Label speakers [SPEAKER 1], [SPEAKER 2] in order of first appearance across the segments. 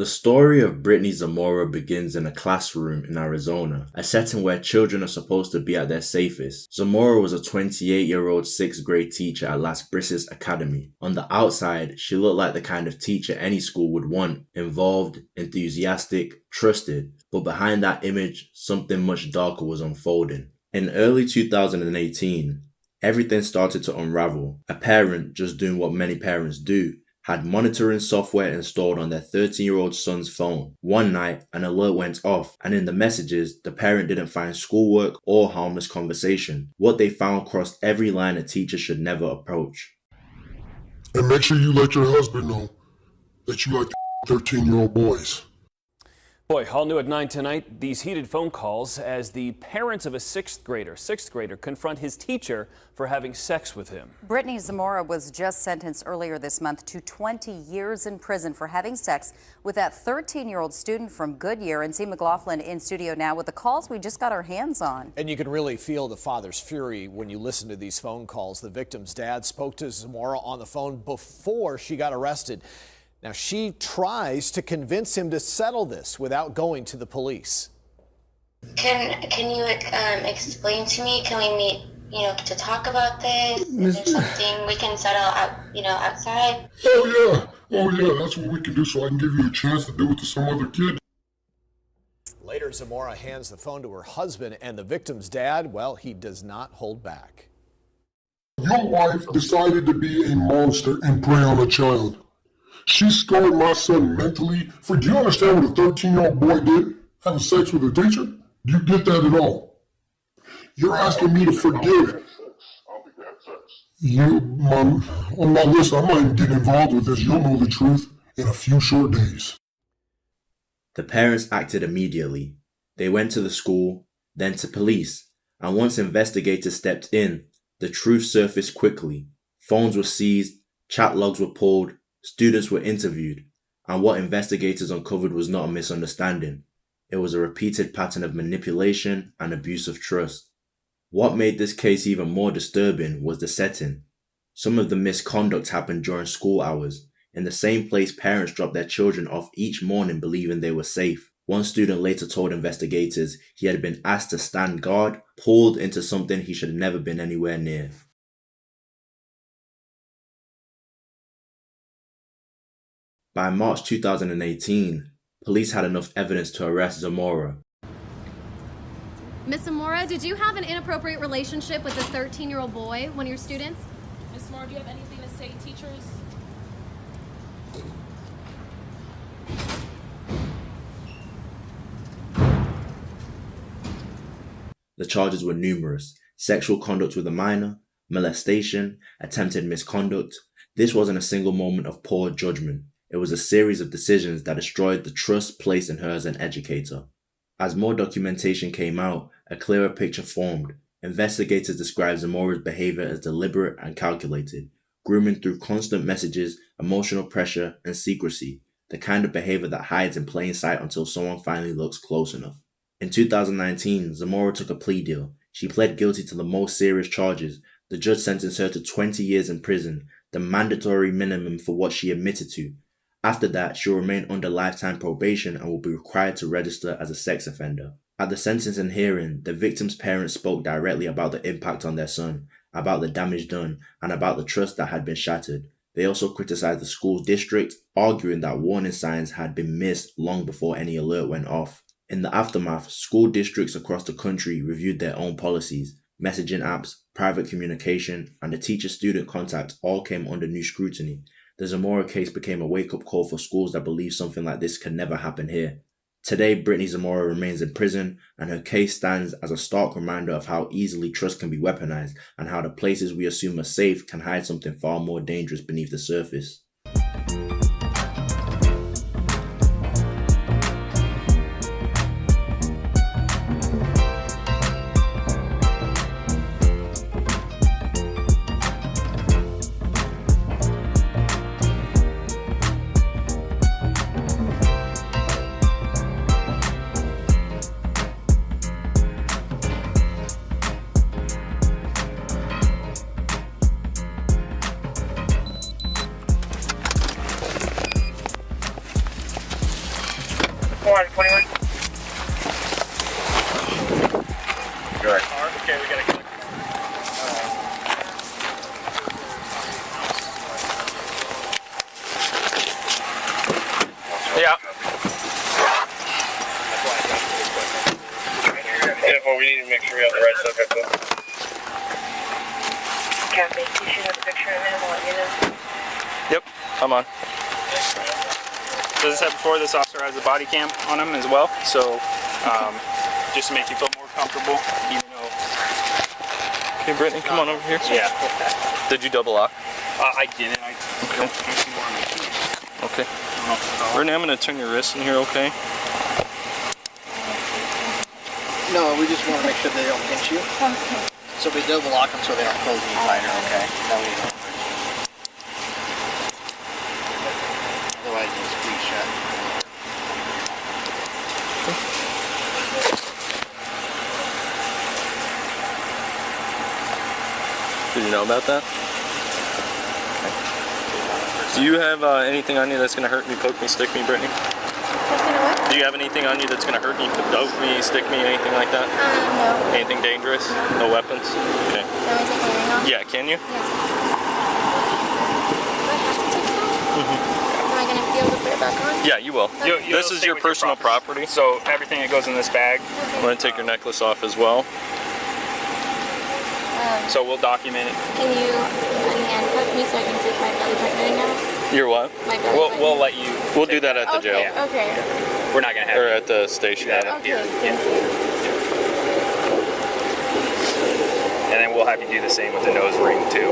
[SPEAKER 1] The story of Britany Zamora begins in a classroom in Arizona, a setting where children are supposed to be at their safest. Zamora was a 28-year-old 6th grade teacher at Las Brisas Academy. On the outside, she looked like the kind of teacher any school would want, involved, enthusiastic, trusted. But behind that image, something much darker was unfolding. In early 2018, everything started to unravel. A parent, just doing what many parents do, had monitoring software installed on their 13-year-old son's phone. One night, an alert went off, and in the messages, the parent didn't find schoolwork or harmless conversation. What they found crossed every line a teacher should never approach.
[SPEAKER 2] And make sure you let your husband know that you like the 13-year-old boys.
[SPEAKER 3] Boy, all new at 9 tonight, these heated phone calls as the parents of a sixth grader confront his teacher for having sex with him.
[SPEAKER 4] Britany Zamora was just sentenced earlier this month to 20 years in prison for having sex with that 13-year-old student from Goodyear. And C. McLaughlin in studio now with the calls we just got our hands on.
[SPEAKER 5] And you can really feel the father's fury when you listen to these phone calls. The victim's dad spoke to Zamora on the phone before she got arrested. Now, she tries to convince him to settle this without going to the police.
[SPEAKER 6] Can you explain to me? Can we meet, to talk about this? Is there something we can settle out, outside?
[SPEAKER 2] Oh yeah, that's what we can do so I can give you a chance to do it to some other kid.
[SPEAKER 5] Later, Zamora hands the phone to her husband, and the victim's dad, well, he does not hold back.
[SPEAKER 2] Your wife decided to be a monster and prey on a child. She scarred my son mentally. Do you understand what a 13-year-old boy did? Having sex with a teacher? Do you get that at all? You're asking me to forgive you, Mom. Oh, now listen, I'm not even getting involved with this. You'll know the truth in a few short days.
[SPEAKER 1] The parents acted immediately. They went to the school, then to police, and once investigators stepped in, the truth surfaced quickly. Phones were seized, chat logs were pulled, students were interviewed, and what investigators uncovered was not a misunderstanding. It was a repeated pattern of manipulation and abuse of trust. What made this case even more disturbing was the setting. Some of the misconduct happened during school hours, in the same place parents dropped their children off each morning believing they were safe. One student later told investigators he had been asked to stand guard, pulled into something he should have never been anywhere near. By March 2018, police had enough evidence to arrest Zamora.
[SPEAKER 7] Miss Zamora, did you have an inappropriate relationship with a 13-year-old boy, one of your students?
[SPEAKER 8] Miss Zamora, do you have anything to say, teachers?
[SPEAKER 1] The charges were numerous: sexual conduct with a minor, molestation, attempted misconduct. This wasn't a single moment of poor judgment. It was a series of decisions that destroyed the trust placed in her as an educator. As more documentation came out, a clearer picture formed. Investigators described Zamora's behavior as deliberate and calculated, grooming through constant messages, emotional pressure, and secrecy, the kind of behavior that hides in plain sight until someone finally looks close enough. In 2019, Zamora took a plea deal. She pled guilty to the most serious charges. The judge sentenced her to 20 years in prison, the mandatory minimum for what she admitted to. After that, she'll remain under lifetime probation and will be required to register as a sex offender. At the sentencing hearing, the victim's parents spoke directly about the impact on their son, about the damage done, and about the trust that had been shattered. They also criticized the school district, arguing that warning signs had been missed long before any alert went off. In the aftermath, school districts across the country reviewed their own policies. Messaging apps, private communication, and the teacher-student contact all came under new scrutiny. The Zamora case became a wake-up call for schools that believe something like this can never happen here. Today, Britany Zamora remains in prison, and her case stands as a stark reminder of how easily trust can be weaponized and how the places we assume are safe can hide something far more dangerous beneath the surface.
[SPEAKER 9] 421.
[SPEAKER 10] Good.
[SPEAKER 9] Okay, we gotta go.
[SPEAKER 10] Yeah.
[SPEAKER 9] Well, we need to make sure we have the right subject.
[SPEAKER 6] Copy. You should have a picture of him. I'll let you know.
[SPEAKER 10] Yep, I'm on.
[SPEAKER 11] So as I said before, this officer has a body cam on him as well, so just to make you feel more comfortable, even though...
[SPEAKER 10] Okay, Brittany, come on over here.
[SPEAKER 11] Yeah.
[SPEAKER 10] Did you double lock?
[SPEAKER 11] I didn't. I don't see more on my keys.
[SPEAKER 10] Okay. Brittany, I'm going to turn your wrist in here, okay?
[SPEAKER 12] No, we just want to make sure they don't pinch you.
[SPEAKER 7] Okay.
[SPEAKER 12] So we double lock them so they don't close any tighter, okay? That way you don't hurt you. Otherwise you'll squeeze shut.
[SPEAKER 10] Did you know about that? Okay. Do you have anything on you that's going to hurt me, poke me, stick me, Brittany? Do you have anything on you that's going to hurt me, poke me, stick me, anything like that?
[SPEAKER 7] No.
[SPEAKER 10] Anything dangerous? No weapons? Okay.
[SPEAKER 7] Can I take my ring off?
[SPEAKER 10] Yeah, can you?
[SPEAKER 7] Yes. Am I going to be able to put it back on?
[SPEAKER 10] Yeah, you will. This is your personal property.
[SPEAKER 11] So everything that goes in this bag.
[SPEAKER 10] I'm going to take your necklace off as well.
[SPEAKER 11] So we'll document it.
[SPEAKER 7] Can you unhandcuff me so I can take my belly button ring out?
[SPEAKER 10] Your what?
[SPEAKER 7] My belly button.
[SPEAKER 11] We'll let you.
[SPEAKER 10] We'll do that at the jail.
[SPEAKER 11] Yeah.
[SPEAKER 7] Okay.
[SPEAKER 11] We're not going to have
[SPEAKER 10] Or at the station.
[SPEAKER 11] that up here. Yeah. And then we'll have you do the same with the nose ring too.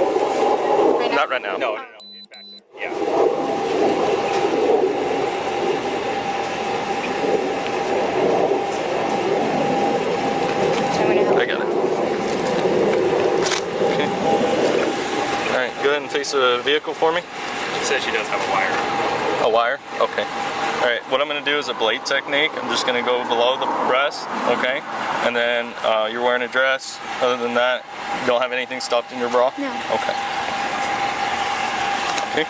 [SPEAKER 7] Right now?
[SPEAKER 10] Not right now.
[SPEAKER 11] No. It's back there. Yeah.
[SPEAKER 10] I got it. Okay. Alright, go ahead and face the vehicle for me.
[SPEAKER 11] She says she does have a wire.
[SPEAKER 10] A wire? Okay. Alright, what I'm going to do is a blade technique. I'm just going to go below the breast, okay? And then you're wearing a dress. Other than that, you don't have anything stuffed in your bra?
[SPEAKER 7] No.
[SPEAKER 10] Okay. Okay.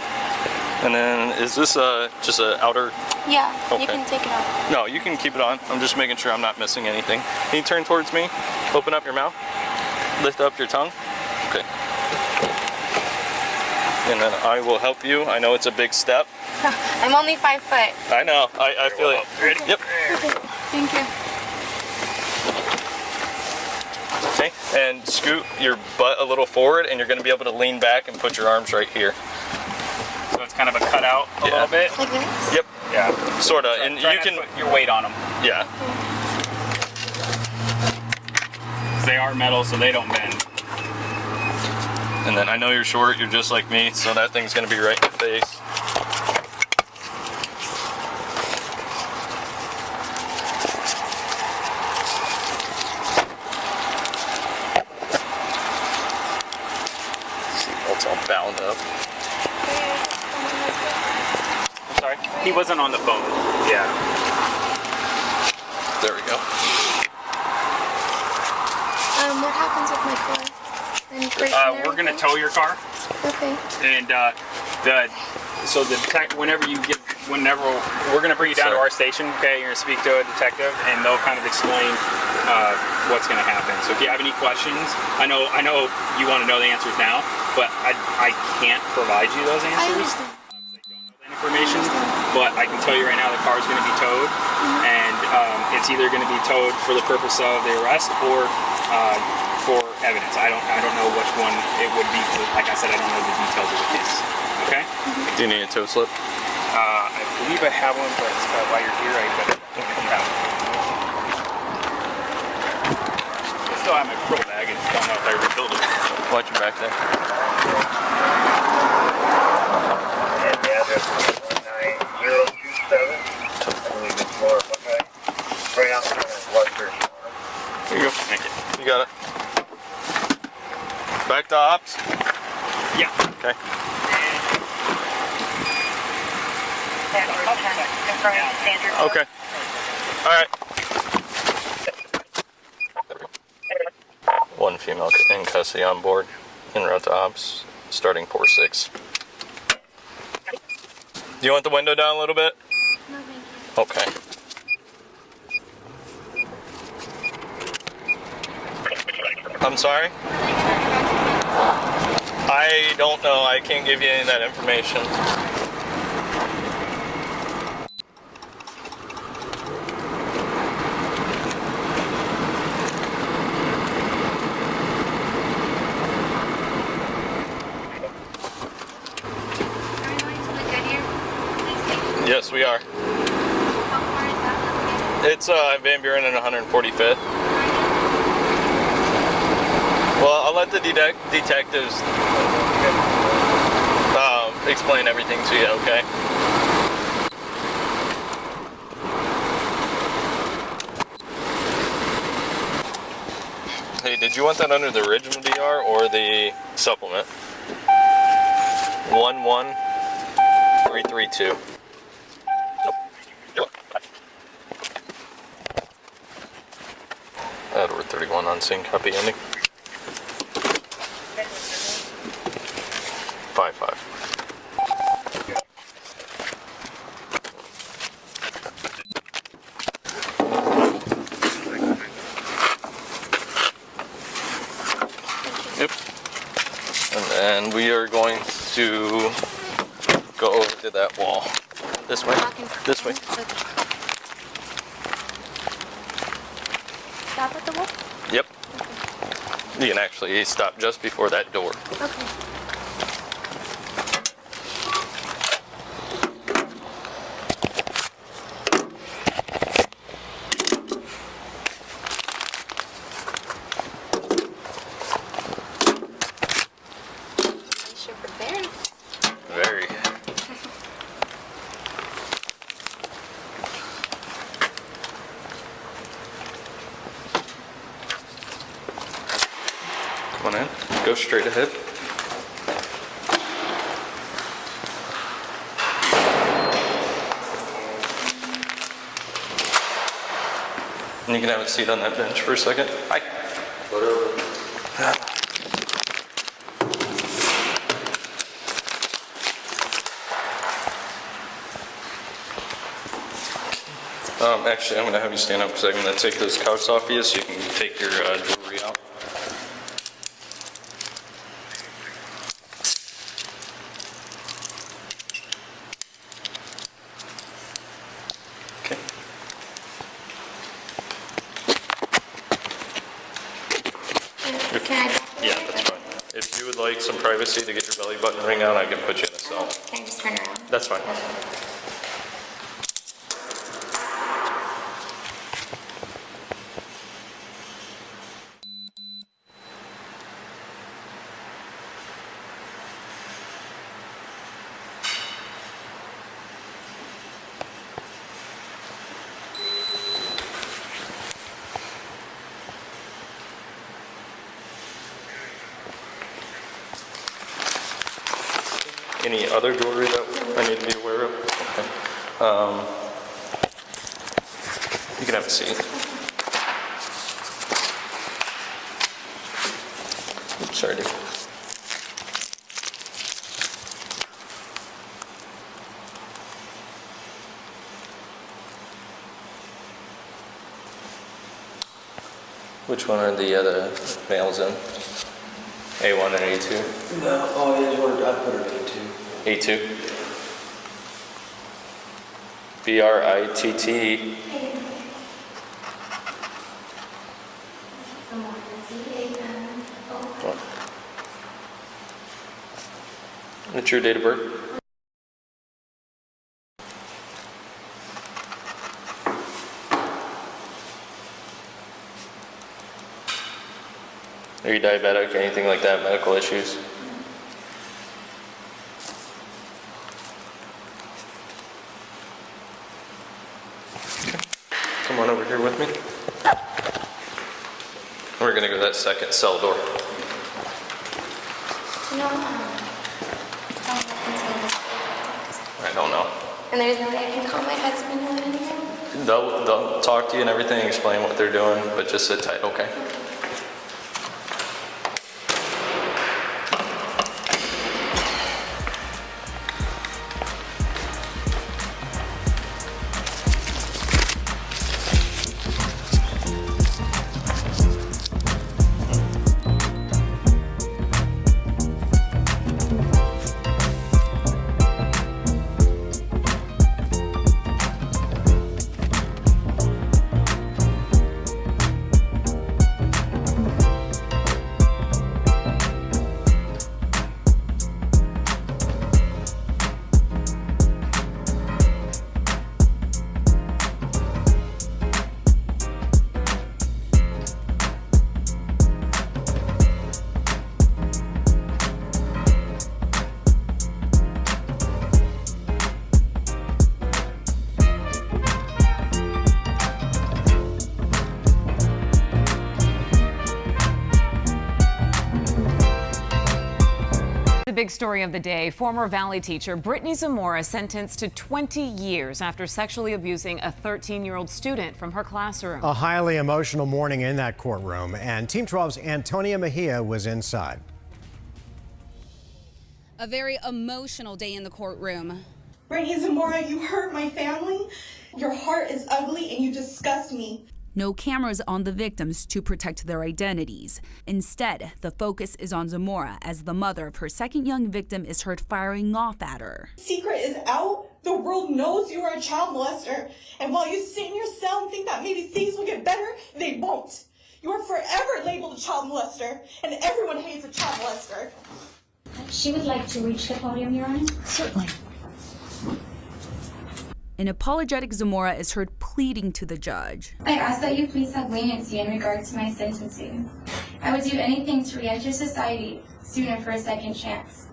[SPEAKER 10] And then is this just an outer?
[SPEAKER 7] Yeah,
[SPEAKER 10] Okay.
[SPEAKER 7] you can take it off.
[SPEAKER 10] No, you can keep it on. I'm just making sure I'm not missing anything. Can you turn towards me? Open up your mouth. Lift up your tongue. Okay. And then I will help you. I know it's a big step.
[SPEAKER 7] I'm only 5 foot.
[SPEAKER 10] I know. I feel it.
[SPEAKER 11] Ready?
[SPEAKER 10] Yep.
[SPEAKER 7] Okay, thank you.
[SPEAKER 10] Okay. And scoot your butt a little forward, and you're going to be able to lean back and put your arms right here.
[SPEAKER 11] So it's kind of a cutout a little bit.
[SPEAKER 7] Like this?
[SPEAKER 10] Yep.
[SPEAKER 11] Yeah.
[SPEAKER 10] Sort of. And
[SPEAKER 11] Try
[SPEAKER 10] you
[SPEAKER 11] not
[SPEAKER 10] can.
[SPEAKER 11] to put your weight on them.
[SPEAKER 10] Yeah.
[SPEAKER 11] They are metal, so they don't bend.
[SPEAKER 10] And then I know you're short. You're just like me, so that thing's going to be right in your face. Seatbelt's all bound up.
[SPEAKER 11] I'm sorry? He wasn't on the phone. Yeah.
[SPEAKER 10] There we go.
[SPEAKER 7] What happens with my car?
[SPEAKER 11] We're gonna tow your car.
[SPEAKER 7] Okay.
[SPEAKER 11] And whenever we're gonna bring you down to our station, okay, you're gonna speak to a detective, and they'll kind of explain what's gonna happen. So if you have any questions, I know you want to know the answers now, but I can't provide you those answers.
[SPEAKER 7] I understand.
[SPEAKER 11] Information, but I can tell you right now the car is going to be towed, and it's either going to be towed for the purpose of the arrest or for evidence. I don't know which one it would be. Like I said, I don't know the details of the case. Okay.
[SPEAKER 10] Do you need a tow slip?
[SPEAKER 11] I believe I have one, but while you're here, I better if you have one. I still have my pro bag, and don't know if I rebuild it.
[SPEAKER 10] Watch your back there.
[SPEAKER 9] And the address is 19027. I believe it's more, okay? Right outside of Western.
[SPEAKER 10] Here you go.
[SPEAKER 11] Thank you.
[SPEAKER 10] You got it. Back to ops?
[SPEAKER 11] Yeah.
[SPEAKER 10] Okay. Okay. All right. One female in custody on board. En route to ops. Starting 4-6. Do you want the window down a little bit?
[SPEAKER 7] No, thank you.
[SPEAKER 10] Okay. sorry? I don't know. I can't give you any of that information.
[SPEAKER 6] Are we going to the Goodyear police station?
[SPEAKER 10] Yes, we are.
[SPEAKER 6] How far is that located?
[SPEAKER 10] It's Van Buren and 145th. Well, I'll let the detectives explain everything to you, okay? Hey, did you want that under the original DR or the supplement? 11332. Edward 31 on scene, copy ending. 5-5. Yep. And then we are going to go over to that wall. This way. This way.
[SPEAKER 6] Stop at the wall?
[SPEAKER 10] Yep. You can actually stop just before that door.
[SPEAKER 6] Okay. You're prepared.
[SPEAKER 10] Very. Come on in. Go straight ahead. And you can have a seat on that bench for a second. Hi. Actually, I'm going to have you stand up because I'm going to take those cuffs off you so you can take your jewelry out. Okay. Yeah, that's fine. If you would like some privacy to get your belly button ring out, I can put you in a cell.
[SPEAKER 6] Can I just turn around?
[SPEAKER 10] That's fine. Any other jewelry that I need to be aware of? Okay. You can have a seat. Oops, sorry, dude. Which one are the other males in? A1 and A2?
[SPEAKER 13] No, oh yeah, I'd put her at A2.
[SPEAKER 10] A2? B-R-I-T-T. What's your date of birth? Are you diabetic or anything like that? Medical issues? Okay. Come on over here with me. We're gonna go to that second cell door.
[SPEAKER 6] No.
[SPEAKER 10] I don't know.
[SPEAKER 6] And there's no way I can call my husband or anything?
[SPEAKER 10] They'll talk to you and everything, explain what they're doing, but just sit tight, okay?
[SPEAKER 14] big story of the day. Former Valley teacher Britany Zamora sentenced to 20 years after sexually abusing a 13-year-old student from her classroom.
[SPEAKER 5] A highly emotional morning in that courtroom, and Team 12's Antonia Mejia was inside.
[SPEAKER 15] A very emotional day in the courtroom.
[SPEAKER 16] Britany Zamora, you hurt my family. Your heart is ugly and you disgust me.
[SPEAKER 17] No cameras on the victims to protect their identities. Instead, the focus is on Zamora as the mother of her second young victim is heard firing off at her.
[SPEAKER 16] Secret is out. The world knows you are a child molester. And while you sit in your cell and think that maybe things will get better, they won't. You are forever labeled a child molester, and everyone hates a child molester.
[SPEAKER 18] She would like to reach the podium, Your Honor.
[SPEAKER 17] Certainly. An apologetic Zamora is heard pleading to the judge.
[SPEAKER 18] I ask that you please have leniency in regards to my sentencing. I would do anything to re-enter society sooner for a second chance.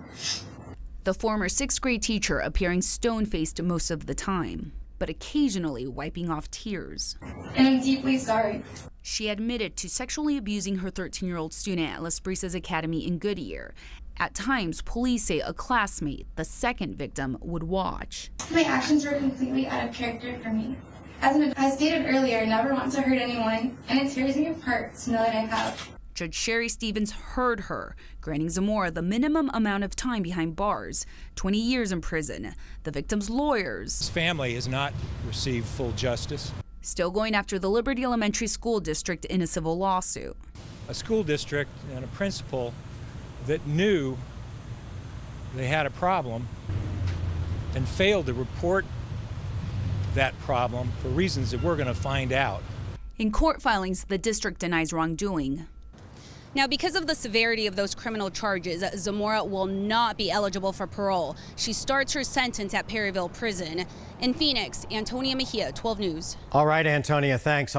[SPEAKER 17] The former sixth grade teacher appearing stone-faced most of the time, but occasionally wiping off tears.
[SPEAKER 18] And I'm deeply sorry.
[SPEAKER 17] She admitted to sexually abusing her 13-year-old student at Las Brisas Academy in Goodyear. At times, police say a classmate, the second victim, would watch.
[SPEAKER 18] My actions were completely out of character for me. As I stated earlier, I never want to hurt anyone, and it tears me apart to know that I have.
[SPEAKER 17] Judge Sherry Stevens heard her, granting Zamora the minimum amount of time behind bars, 20 years in prison. The victim's lawyers.
[SPEAKER 19] His family has not received full justice.
[SPEAKER 17] Still going after the Liberty Elementary School District in a civil lawsuit.
[SPEAKER 19] A school district and a principal that knew they had a problem and failed to report that problem for reasons that we're going to find out.
[SPEAKER 17] In court filings, the district denies wrongdoing.
[SPEAKER 15] Now, because of the severity of those criminal charges, Zamora will not be eligible for parole. She starts her sentence at Perryville Prison. In Phoenix, Antonia Mejia, 12 News.
[SPEAKER 5] All right, Antonia, thanks.